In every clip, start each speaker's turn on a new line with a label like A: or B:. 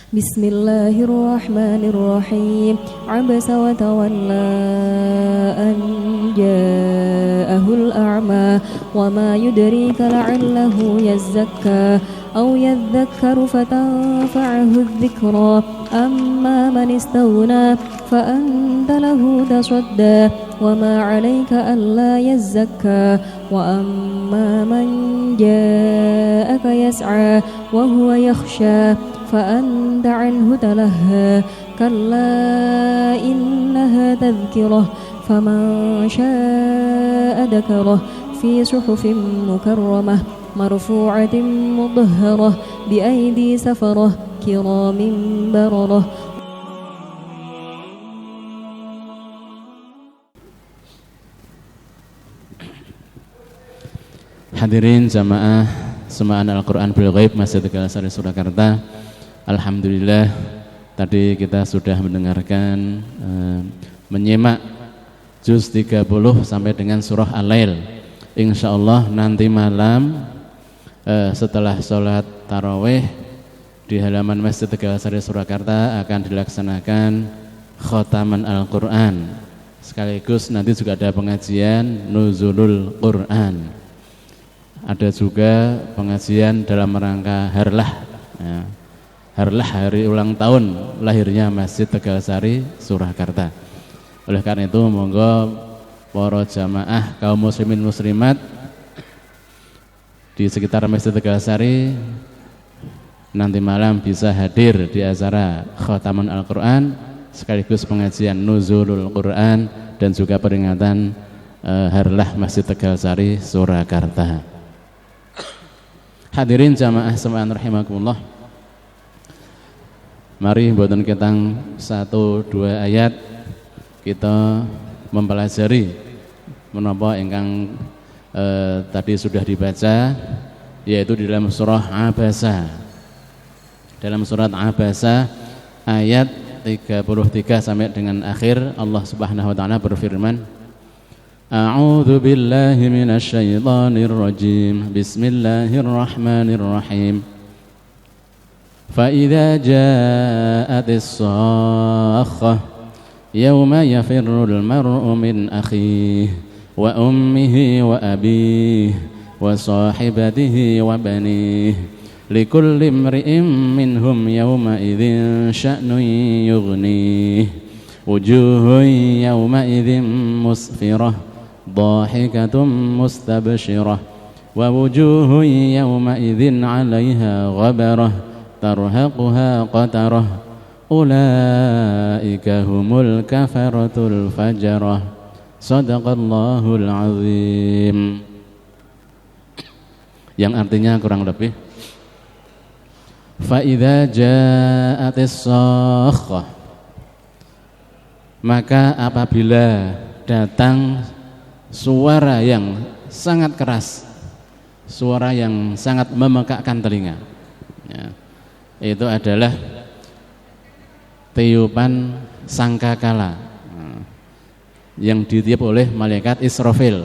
A: بسم الله الرحمن الرحيم عبس وتولى أن جاءه الأعمى وما يدريك لعله يزكى أو يذكر فتنفعه الذكرى أما من استغنى فأنت له تصدى وما عليك ألا يزكى وأما من جاءك يسعى وهو يخشى فأنت عنه تلهى كلا إنها تذكرة فمن شاء ذكره في صحف مكرمة مرفوعة مطهرة بأيدي سفرة كرام بررة.
B: Hadirin jamaah Semaan Al-Quran Bil Ghaib Masjid Tegal Sari Surakarta. Alhamdulillah tadi kita sudah mendengarkan menyimak juz 30 sampai dengan surah Al-Lail. Insyaallah nanti malam setelah sholat tarawih di halaman Masjid Tegal Sari Surakarta akan dilaksanakan khotaman Al-Quran. Sekaligus nanti juga ada pengajian Nuzulul Quran. Ada juga pengajian dalam rangka Harlah ya. Harlah hari ulang tahun lahirnya Masjid Tegal Sari Surakarta. Oleh karena itu monggo para jamaah kaum muslimin muslimat di sekitar Masjid Tegal Sari nanti malam bisa hadir di acara Khotaman Al-Quran sekaligus pengajian Nuzulul Quran dan juga peringatan Harlah Masjid Tegal Sari Surakarta. Hadirin jamaah sekalian rahimakumullah. Mari mboten ketang 1-2 ayat kita mempelajari menapa ingkang tadi sudah dibaca, yaitu di dalam surah Abasa. Dalam surat Abasa ayat 33 sampai dengan akhir Allah Subhanahu wa taala berfirman, A'udzu billahi minasy syaithanir rajim. Bismillahirrahmanirrahim. فإذا جاءت الصاخة يوم يفر المرء من أخيه وأمه وأبيه وصاحبته وبنيه لكل امرئ منهم يومئذ شأن يغنيه وجوه يومئذ مسفرة ضاحكة مستبشرة ووجوه يومئذ عليها غبرة tarhaquha qatarah ulaika humul kafaratul fajarah. Shadaqallahul azim. Yang artinya kurang lebih fa idza ja'atis sakhah, maka apabila datang suara yang sangat keras, suara yang sangat memekakkan telinga ya, itu adalah tiupan sangkakala yang ditiup oleh malaikat Israfil.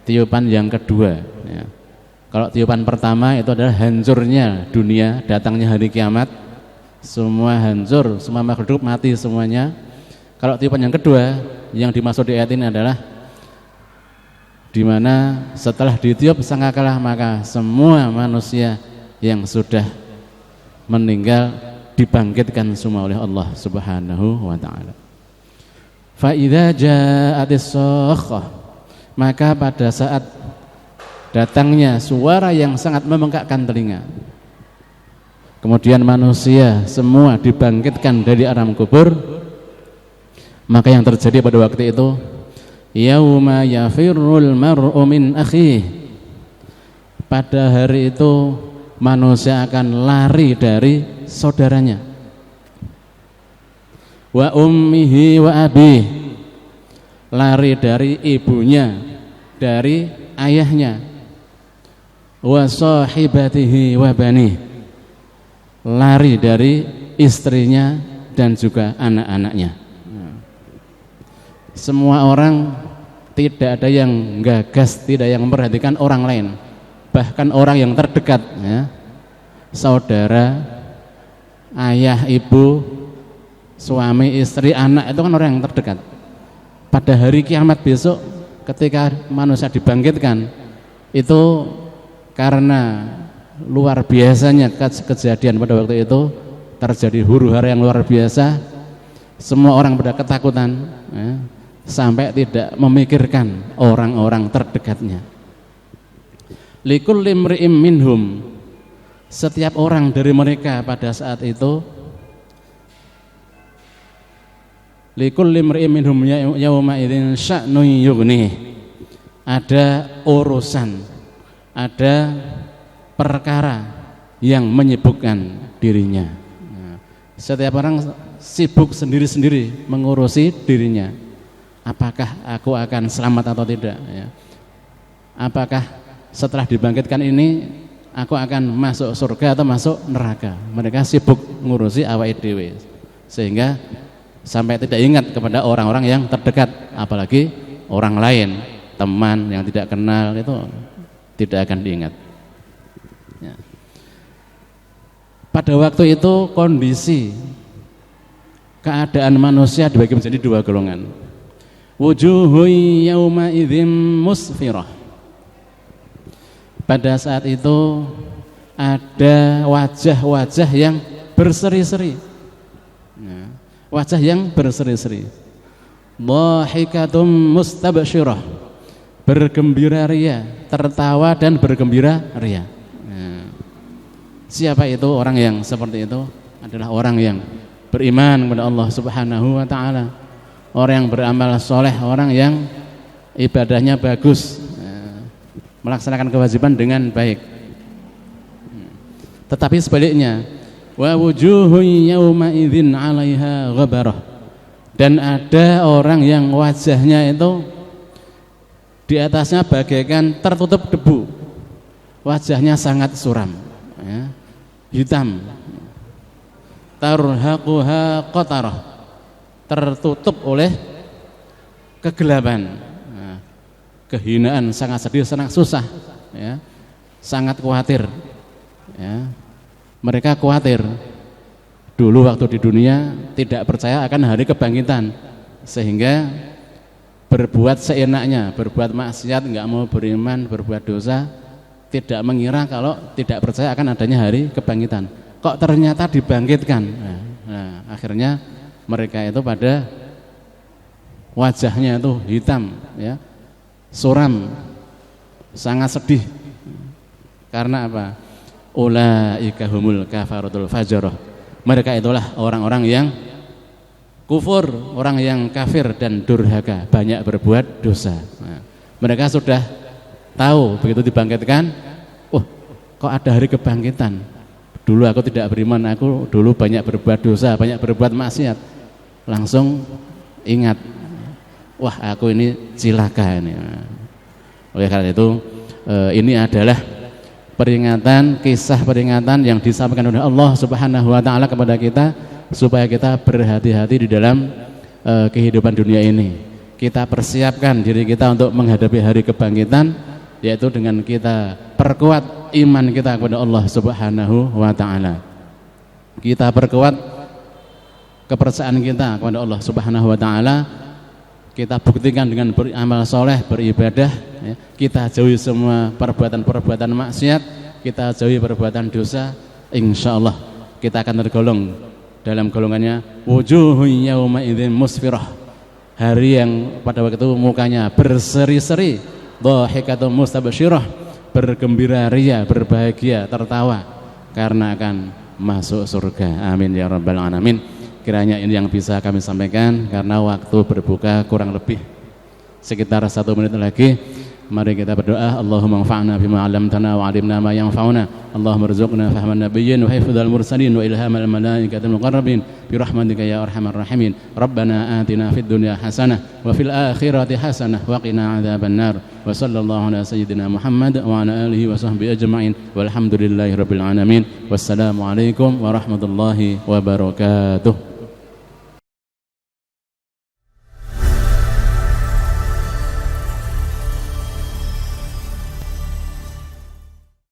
B: Tiupan yang kedua ya. Kalau tiupan pertama itu adalah hancurnya dunia, datangnya hari kiamat, semua hancur, semua makhluk mati semuanya. Kalau tiupan yang kedua yang dimaksud di ayat ini adalah di mana setelah ditiup sangkakala maka semua manusia yang sudah meninggal dibangkitkan semua oleh Allah Subhanahu wa taala. Fa idza ja'atis sakhah, maka pada saat datangnya suara yang sangat membengkakkan telinga, kemudian manusia semua dibangkitkan dari alam kubur, maka yang terjadi pada waktu itu yauma yafirrul mar'u min akhihi, pada hari itu manusia akan lari dari saudaranya. Wa ummihi wa abih, lari dari ibunya, dari ayahnya. Wa sahibatihi wa banih, lari dari istrinya dan juga anak-anaknya. Semua orang, tidak ada yang gagas, tidak yang memperhatikan orang lain, bahkan orang yang terdekat ya, saudara ayah, ibu, suami, istri, anak itu kan orang yang terdekat. Pada hari kiamat besok ketika manusia dibangkitkan, itu karena luar biasanya kejadian pada waktu itu, terjadi huru-hara yang luar biasa, semua orang pada ketakutan, ya, sampai tidak memikirkan orang-orang terdekatnya. Likulli imri'im minhum, setiap orang dari mereka pada saat itu, likulli imri'im minhum yauma idzin sya'nun yughnih, ada urusan, ada perkara yang menyibukkan dirinya. Nah, setiap orang sibuk sendiri-sendiri mengurusi dirinya. Apakah aku akan selamat atau tidak? Ya. Apakah setelah dibangkitkan ini aku akan masuk surga atau masuk neraka? Mereka sibuk ngurusi awake dhewe, sehingga sampai tidak ingat kepada orang-orang yang terdekat, apalagi orang lain, teman yang tidak kenal itu tidak akan diingat. Ya. Pada waktu itu kondisi keadaan manusia dibagi menjadi dua golongan. Wujuhun yauma idzin musfirah. Pada saat itu ada wajah-wajah yang berseri-seri. Ya. Wajah yang berseri-seri. Dhahikatum mustabsyirah, bergembira ria, tertawa dan bergembira ria. Siapa itu orang yang seperti itu? Adalah orang yang beriman kepada Allah Subhanahu wa taala, orang yang beramal soleh, orang yang ibadahnya bagus, melaksanakan kewajiban dengan baik. Tetapi sebaliknya, wa wujuhun yauma idzin 'alaiha ghabarah, dan ada orang yang wajahnya itu di atasnya bagaikan tertutup debu, wajahnya sangat suram, ya, hitam, tarhaquha qatarah, tertutup oleh kegelapan, nah, kehinaan, sangat sedih, sangat susah, ya, sangat khawatir, ya. Mereka khawatir dulu waktu di dunia tidak percaya akan hari kebangkitan, sehingga berbuat seenaknya, berbuat maksiat, nggak mau beriman, berbuat dosa, tidak mengira kalau tidak percaya akan adanya hari kebangkitan. Kok ternyata dibangkitkan. Nah, akhirnya mereka itu pada wajahnya itu hitam, ya, suram, sangat sedih. Karena apa? Ulaika humul kafaratul fajarah. Mereka itulah orang-orang yang kufur, orang yang kafir dan durhaka, banyak berbuat dosa. Nah, mereka sudah tahu begitu dibangkitkan, kok ada hari kebangkitan. Dulu aku tidak beriman, aku dulu banyak berbuat dosa, banyak berbuat maksiat. Langsung ingat, wah aku ini cilaka ini. Oleh karena itu, ini adalah peringatan, kisah peringatan yang disampaikan oleh Allah Subhanahu wa taala kepada kita supaya kita berhati-hati di dalam kehidupan dunia ini. Kita persiapkan diri kita untuk menghadapi hari kebangkitan, yaitu dengan kita perkuat iman kita kepada Allah Subhanahu wa taala. Kita perkuat kepercayaan kita kepada Allah Subhanahu wa taala. Kita buktikan dengan beramal soleh, beribadah, ya. Kita jauhi semua perbuatan-perbuatan maksiat, kita jauhi perbuatan dosa. Insya Allah kita akan tergolong dalam golongannya wujuhun yauma idzin musfirah, hari yang pada waktu itu mukanya berseri-seri, dhahikatum mustabsyirah, bergembira ria, berbahagia, tertawa karena akan masuk surga. Amin ya rabbal alamin. Kiranya ini yang bisa kami sampaikan, karena waktu berbuka kurang lebih sekitar 1 menit lagi. Mari kita berdoa. Allahumma anfa'na bima 'allamtana wa 'allimna ma yanfa'una. Allahumma rzuqna fahman nabiyyin wa hifdzal mursalin wa ilhamal malaikatil muqarrabin bi rahmatika ya arhamar rahimin. Rabbana atina fid dunya hasanah wa fil akhirati hasanah wa qina adzabannar. Wa sallallahu ala sayyidina Muhammad wa ala alihi wa sahbihi ajma'in. Walhamdulillahi rabbil alamin. Wassalamu alaikum warahmatullahi wabarakatuh.